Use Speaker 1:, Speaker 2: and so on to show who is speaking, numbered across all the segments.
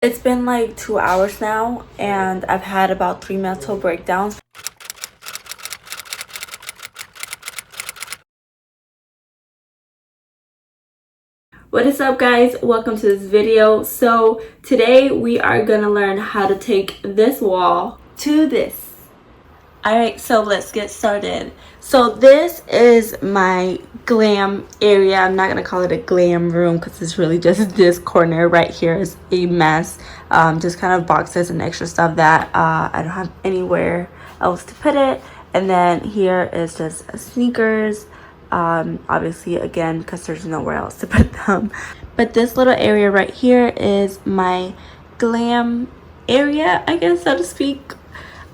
Speaker 1: It's been like 2 hours now, and I've had about 3 mental breakdowns. What is up, guys? Welcome to this video. So today we are gonna learn how to take this wall to this. Alright, so let's get started. So this is my glam area. I'm not gonna call it a glam room because it's really just this corner right here is a mess. Just kind of boxes and extra stuff that I don't have anywhere else to put it. And then here is just sneakers. Obviously, again, because there's nowhere else to put them. But this little area right here is my glam area, I guess, so to speak.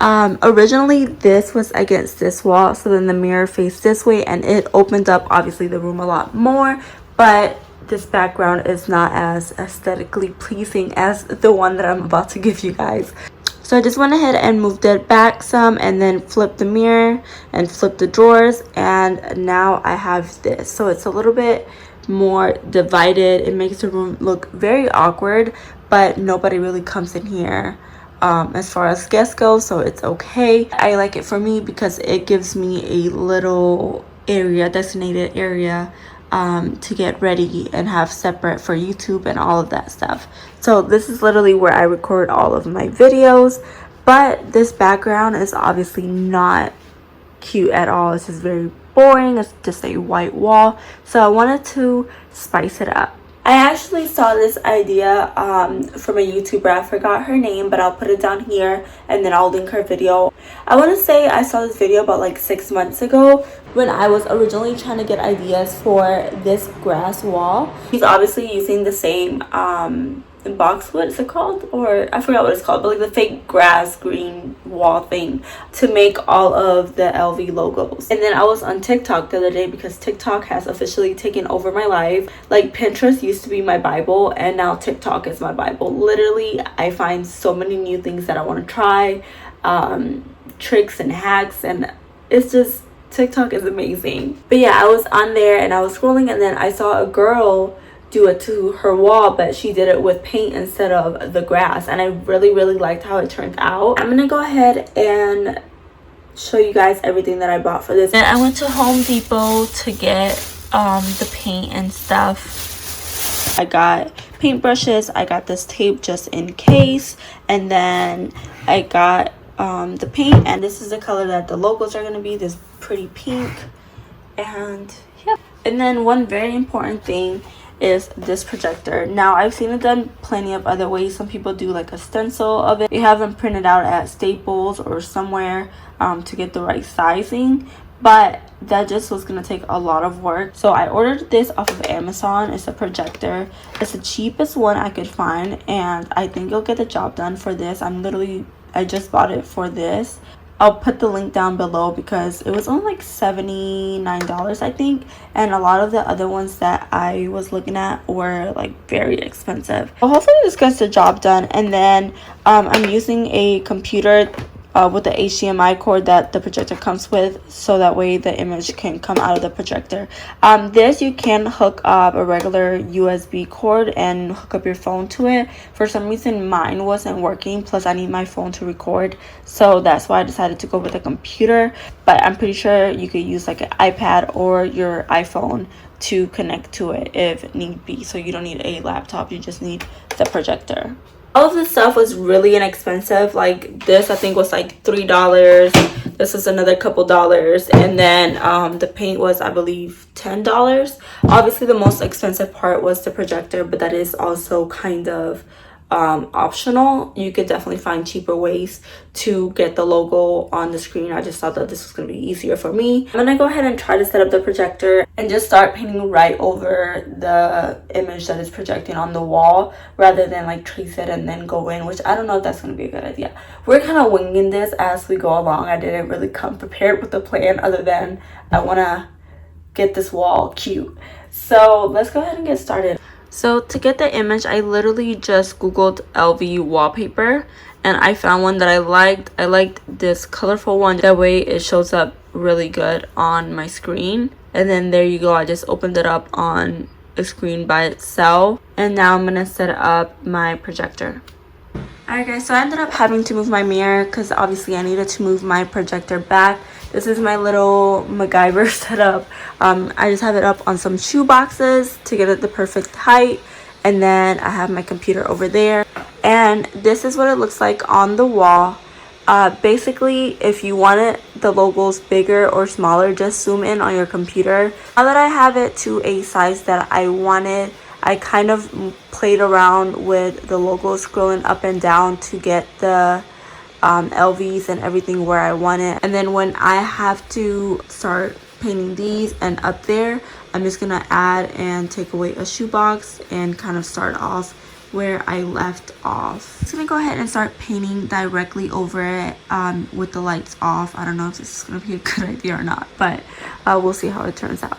Speaker 1: Originally this was against this wall, so then the mirror faced this way and it opened up obviously the room a lot more, but this background is not as aesthetically pleasing as the one that I'm about to give you guys. So I just went ahead and moved it back some and then flipped the mirror and flipped the drawers, and now I have this. So it's a little bit more divided. It makes the room look very awkward, but nobody really comes in here as far as guests go, so it's okay. I like it for me because it gives me a little area, designated area to get ready and have separate for YouTube and all of that stuff. So this is literally where I record all of my videos, but this background is obviously not cute at all. It's just very boring. It's just a white wall, so I wanted to spice it up. I actually saw this idea from a YouTuber. I forgot her name, but I'll put it down here and then I'll link her video. I want to say I saw this video about like 6 months ago when I was originally trying to get ideas for this grass wall. He's obviously using the same boxwood, is it called? Or I forgot what it's called, but like the fake grass green wall thing to make all of the LV logos. And then I was on TikTok the other day because TikTok has officially taken over my life. Like Pinterest used to be my Bible and now TikTok is my Bible. Literally, I find so many new things that I want to try, tricks and hacks, and it's just, TikTok is amazing. But yeah, I was on there and I was scrolling, and then I saw a girl do it to her wall, but she did it with paint instead of the grass, and I really liked how it turned out. I'm gonna go ahead and show you guys everything that I bought for this. And I went to Home Depot to get the paint and stuff. I got paintbrushes, I got this tape just in case, and then I got the paint, and this is the color that the logos are going to be, this pretty pink. And yeah, and then one very important thing is this projector. Now I've seen it done plenty of other ways. Some people do like a stencil of it. You have them printed out at Staples or somewhere to get the right sizing, but that just was gonna take a lot of work. So I ordered this off of Amazon. It's a projector. It's the cheapest one I could find, and I think it'll get the job done for this. I just bought it for this. I'll put the link down below because it was only like $79, I think, and a lot of the other ones that I was looking at were like very expensive. Well, hopefully this gets the job done. And then I'm using a computer with the HDMI cord that the projector comes with, so that way the image can come out of the projector. This, you can hook up a regular USB cord and hook up your phone to it. For some reason mine wasn't working, plus I need my phone to record, so that's why I decided to go with a computer. But I'm pretty sure you could use like an iPad or your iPhone to connect to it if need be, so you don't need a laptop, you just need the projector. All of this stuff was really inexpensive. Like this, I think was like $3. This is another couple dollars, and then the paint was, I believe, $10. Obviously the most expensive part was the projector, but that is also kind of optional. You could definitely find cheaper ways to get the logo on the screen. I just thought that this was going to be easier for me. I'm gonna go ahead and try to set up the projector and just start painting right over the image that is projecting on the wall, rather than like trace it and then go in, which I don't know if that's going to be a good idea. We're kind of winging this as we go along. I didn't really come prepared with the plan, other than I want to get this wall cute. So let's go ahead and get started. So to get the image, I literally just googled LV wallpaper and I found one that I liked. I liked this colorful one. That way it shows up really good on my screen. And then there you go. I just opened it up on a screen by itself. And now I'm going to set up my projector. Alright guys, so I ended up having to move my mirror because obviously I needed to move my projector back. This is my little MacGyver setup. I just have it up on some shoe boxes to get it the perfect height. And then I have my computer over there. And this is what it looks like on the wall. Basically, if you want it, the logos bigger or smaller, just zoom in on your computer. Now that I have it to a size that I wanted, I kind of played around with the logo, scrolling up and down to get the LVs and everything where I want it. And then when I have to start painting these and up there, I'm just gonna add and take away a shoebox and kind of start off where I left off. I'm just gonna go ahead and start painting directly over it with the lights off. I don't know if this is gonna be a good idea or not, but we'll see how it turns out.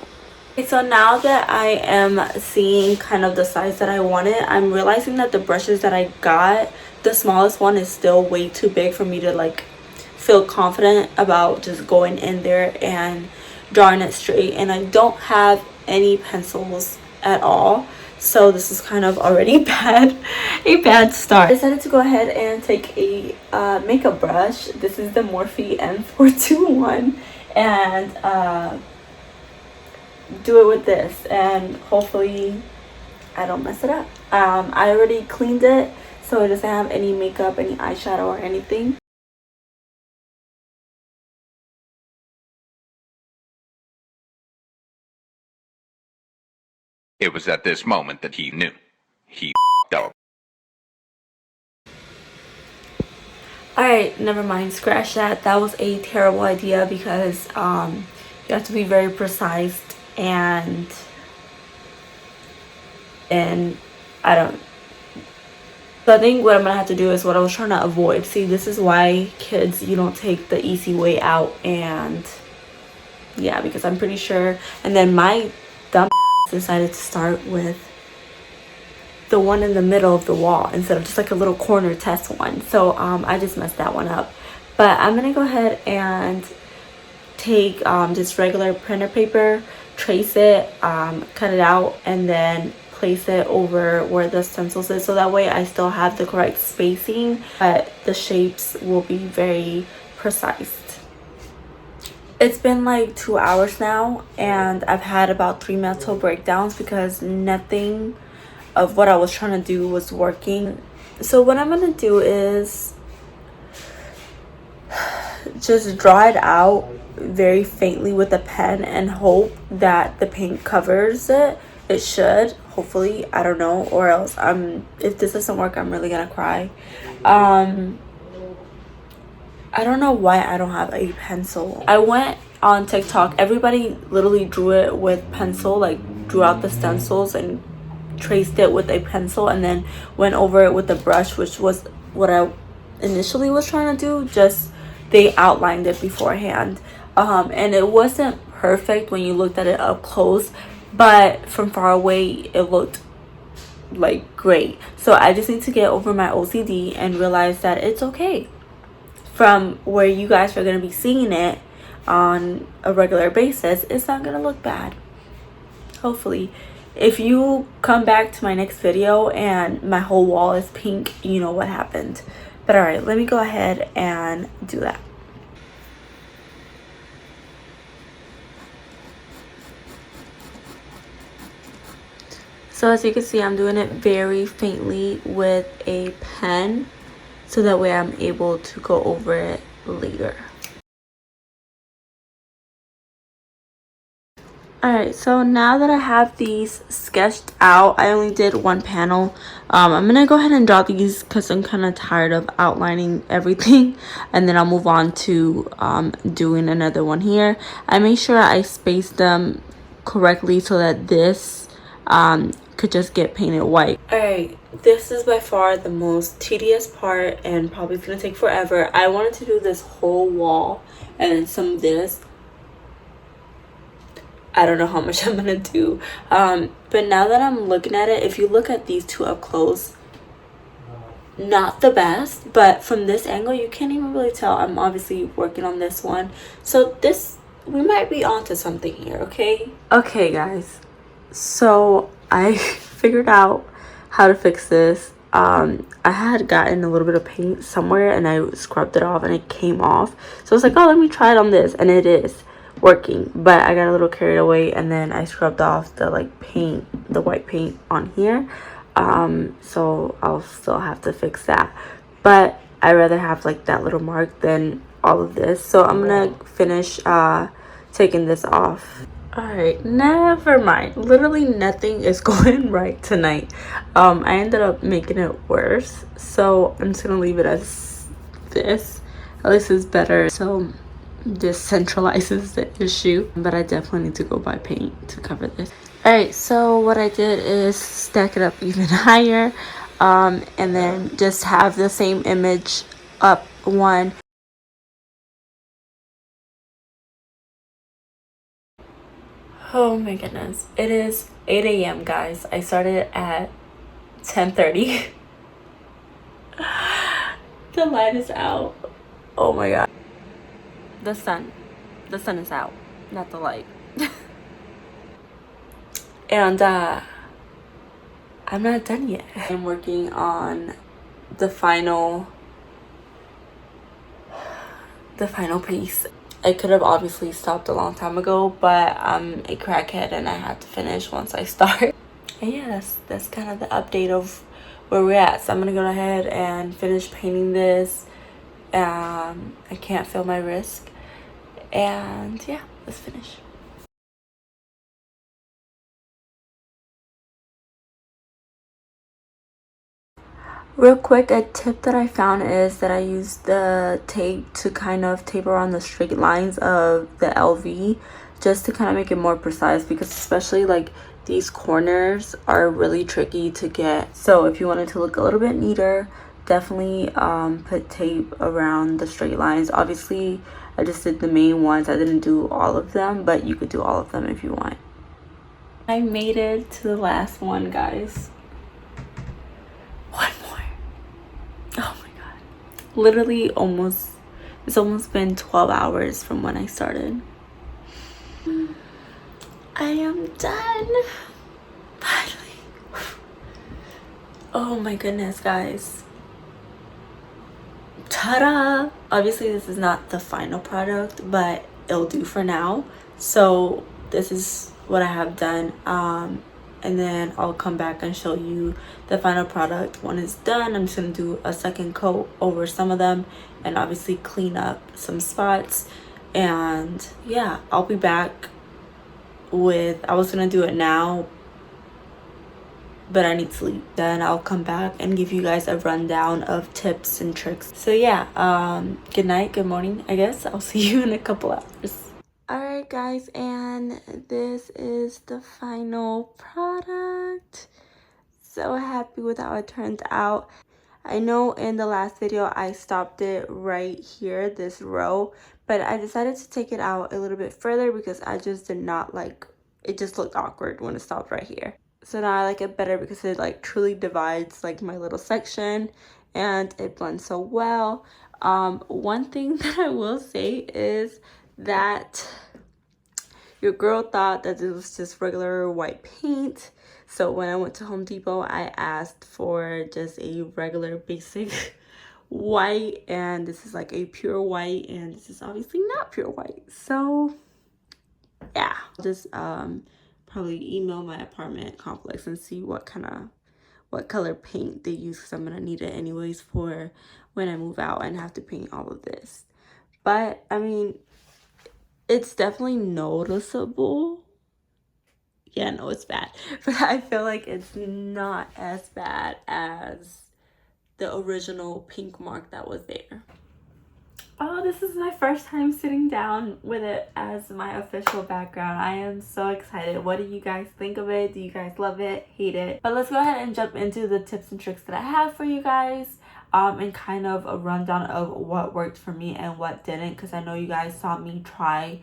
Speaker 1: Okay, so now that I am seeing kind of the size that I wanted, I'm realizing that the brushes that I got, the smallest one is still way too big for me to like feel confident about just going in there and drawing it straight. And I don't have any pencils at all, so this is kind of already a bad start. I decided to go ahead and take a makeup brush. This is the Morphe M421 and do it with this, and hopefully I don't mess it up. I already cleaned it, so it doesn't have any makeup, any eyeshadow or anything.
Speaker 2: It was at this moment that he knew. He up.
Speaker 1: Alright, never mind, scratch that. That was a terrible idea because you have to be very precise, and I don't. So I think what I'm gonna have to do is what I was trying to avoid. See, this is why kids, you don't take the easy way out. And yeah, because I'm pretty sure. And then my dumb decided to start with the one in the middle of the wall instead of just like a little corner test one. So I just messed that one up. But I'm gonna go ahead and take just regular printer paper, trace it, cut it out, and then place it over where the stencils is, so that way I still have the correct spacing, but the shapes will be very precise. It's been like 2 hours now, and I've had about 3 mental breakdowns because nothing of what I was trying to do was working. So what I'm gonna do is just draw it out very faintly with a pen and hope that the paint covers it. It should, hopefully. I don't know, or else if this doesn't work, I'm really gonna cry. I don't know why I don't have a pencil. I went on TikTok, everybody literally drew it with pencil, like drew out the stencils and traced it with a pencil and then went over it with a brush, which was what I initially was trying to do. Just they outlined it beforehand, and it wasn't perfect when you looked at it up close, but from far away it looked like great. So I just need to get over my OCD and realize that it's okay. From where you guys are going to be seeing it on a regular basis, it's not going to look bad, hopefully. If you come back to my next video and my whole wall is pink, you know what happened. But alright, let me go ahead and do that. So as you can see, I'm doing it very faintly with a pen, so that way I'm able to go over it later. Alright, so now that I have these sketched out, I only did one panel. I'm gonna go ahead and draw these because I'm kind of tired of outlining everything, and then I'll move on to doing another one here. I made sure I spaced them correctly so that this could just get painted white. Alright, this is by far the most tedious part and probably gonna take forever. I wanted to do this whole wall and then some of this. I don't know how much I'm gonna do, but now that I'm looking at it, if you look at these two up close, not the best, but from this angle you can't even really tell. I'm obviously working on this one, so this, we might be onto something here. Okay guys, so I figured out how to fix this. I had gotten a little bit of paint somewhere and I scrubbed it off and it came off. So I was like, oh, let me try it on this, and it is working. But I got a little carried away and then I scrubbed off the like paint, the white paint on here. So I'll still have to fix that. But I'd rather have like that little mark than all of this. So I'm gonna finish taking this off. Alright, never mind. Literally nothing is going right tonight. I ended up making it worse. So I'm just gonna leave it as this. At least it's better. So this centralizes the issue. But I definitely need to go buy paint to cover this. Alright, so what I did is stack it up even higher. And then just have the same image up one. Oh my goodness. It is 8 a.m. guys. I started at 10:30. The light is out. Oh my god. The sun is out, not the light. And I'm not done yet. I'm working on the final piece. I could have obviously stopped a long time ago, but I'm a crackhead and I had to finish once I start. And yeah, that's kind of the update of where we're at. So I'm gonna go ahead and finish painting this. I can't feel my wrist. And yeah, let's finish. Real quick, a tip that I found is that I use the tape to kind of tape around the straight lines of the LV just to kind of make it more precise, because especially like these corners are really tricky to get. So if you want it to look a little bit neater, definitely put tape around the straight lines. Obviously, I just did the main ones. I didn't do all of them, but you could do all of them if you want. I made it to the last one, guys. One more. Oh my god. Literally it's almost been 12 hours from when I started. I am done. Finally. Oh my goodness, guys. Ta-da! Obviously this is not the final product, but it'll do for now. So this is what I have done. And then I'll come back and show you the final product when it's done. I'm just gonna do a second coat over some of them and obviously clean up some spots. And yeah, I'll be back with, I was gonna do it now, but I need sleep. Then I'll come back and give you guys a rundown of tips and tricks. So yeah, good night, good morning, I guess. I'll see you in a couple hours. Alright guys, and this is the final product. So happy with how it turned out. I know in the last video I stopped it right here, this row, but I decided to take it out a little bit further because I just did not like, it just looked awkward when it stopped right here. So now I like it better because it like truly divides like my little section and it blends so well. One thing that I will say is that your girl thought that it was just regular white paint. So when I went to Home Depot, I asked for just a regular basic white, and this is like a pure white, and this is obviously not pure white. So yeah, I'll just probably email my apartment complex and see what color paint they use, because I'm gonna need it anyways for when I move out and have to paint all of this. But I mean, it's definitely noticeable. Yeah, no, it's bad, but I feel like it's not as bad as the original pink mark that was there. Oh, this is my first time sitting down with it as my official background. I am so excited. What do you guys think of it? Do you guys love it, hate it? But let's go ahead and jump into the tips and tricks that I have for you guys, and kind of a rundown of what worked for me and what didn't, because I know you guys saw me try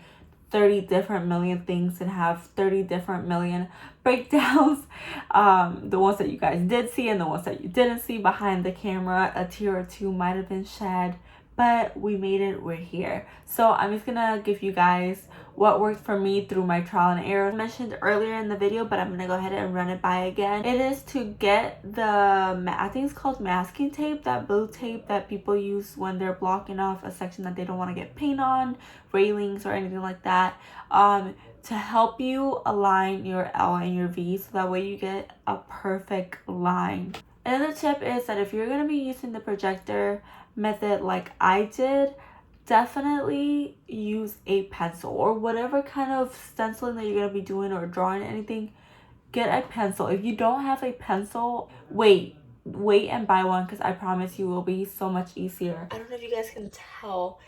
Speaker 1: 30 different million things and have 30 different million breakdowns. The ones that you guys did see and the ones that you didn't see behind the camera, a tear or two might have been shed, but we made it. We're here. So I'm just gonna give you guys what worked for me through my trial and error. I mentioned earlier in the video, but I'm gonna go ahead and run it by again. It is to get the, I think it's called masking tape, that blue tape that people use when they're blocking off a section that they don't want to get paint on, railings or anything like that, to help you align your L and your V, so that way you get a perfect line. Another tip is that if you're going to be using the projector method like I did, definitely use a pencil or whatever kind of stenciling that you're going to be doing or drawing anything. Get a pencil. If you don't have a pencil, wait and buy one, because I promise you will be so much easier. I don't know if you guys can tell,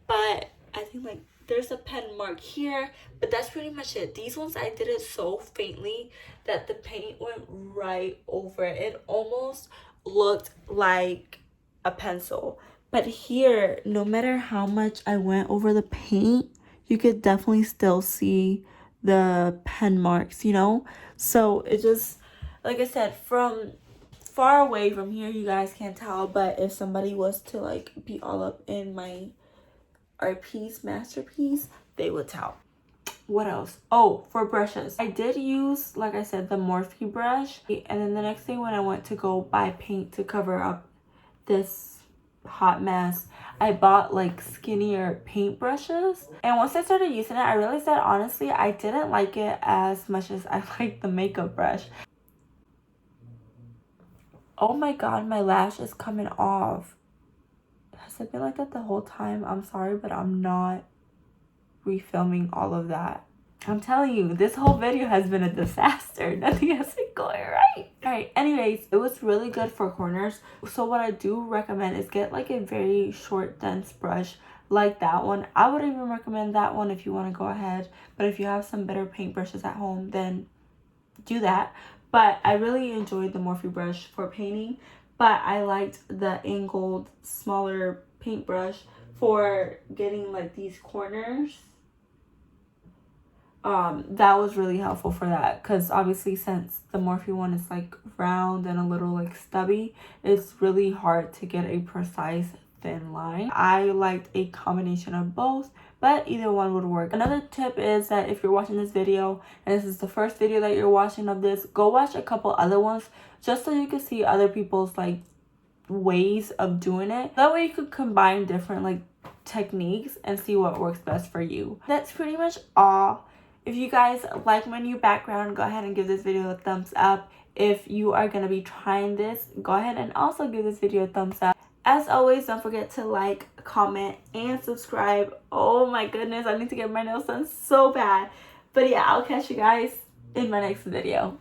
Speaker 1: but I think like there's a pen mark here, but that's pretty much it. These ones I did it so faintly that the paint went right over it. It almost looked like a pencil. But here, no matter how much I went over the paint, you could definitely still see the pen marks, you know? So it just, like I said, from far away from here, you guys can't tell, but if somebody was to like be all up in my art piece, masterpiece, they would tell. What else? Oh, for brushes, I did use, like I said, the Morphe brush. And then the next thing, when I went to go buy paint to cover up this hot mess, I bought like skinnier paint brushes. And once I started using it, I realized that honestly I didn't like it as much as I liked the makeup brush. Oh my god, my lash is coming off. Has it been like that the whole time? I'm sorry, but I'm not refilming all of that. I'm telling you, this whole video has been a disaster. Nothing has been going right. Alright, anyways, it was really good for corners. So what I do recommend is get like a very short, dense brush like that one. I would even recommend that one if you want to go ahead. But if you have some better paint brushes at home, then do that. But I really enjoyed the Morphe brush for painting. But I liked the angled, smaller paintbrush for getting like these corners. That was really helpful for that, because obviously since the Morphe one is like round and a little like stubby, it's really hard to get a precise thin line. I liked a combination of both, but either one would work. Another tip is that if you're watching this video and this is the first video that you're watching of this, go watch a couple other ones just so you can see other people's like ways of doing it. That way you could combine different like techniques and see what works best for you. That's pretty much all. If you guys like my new background, go ahead and give this video a thumbs up. If you are going to be trying this, go ahead and also give this video a thumbs up. As always, don't forget to like, comment, and subscribe. Oh my goodness, I need to get my nails done so bad. But yeah, I'll catch you guys in my next video.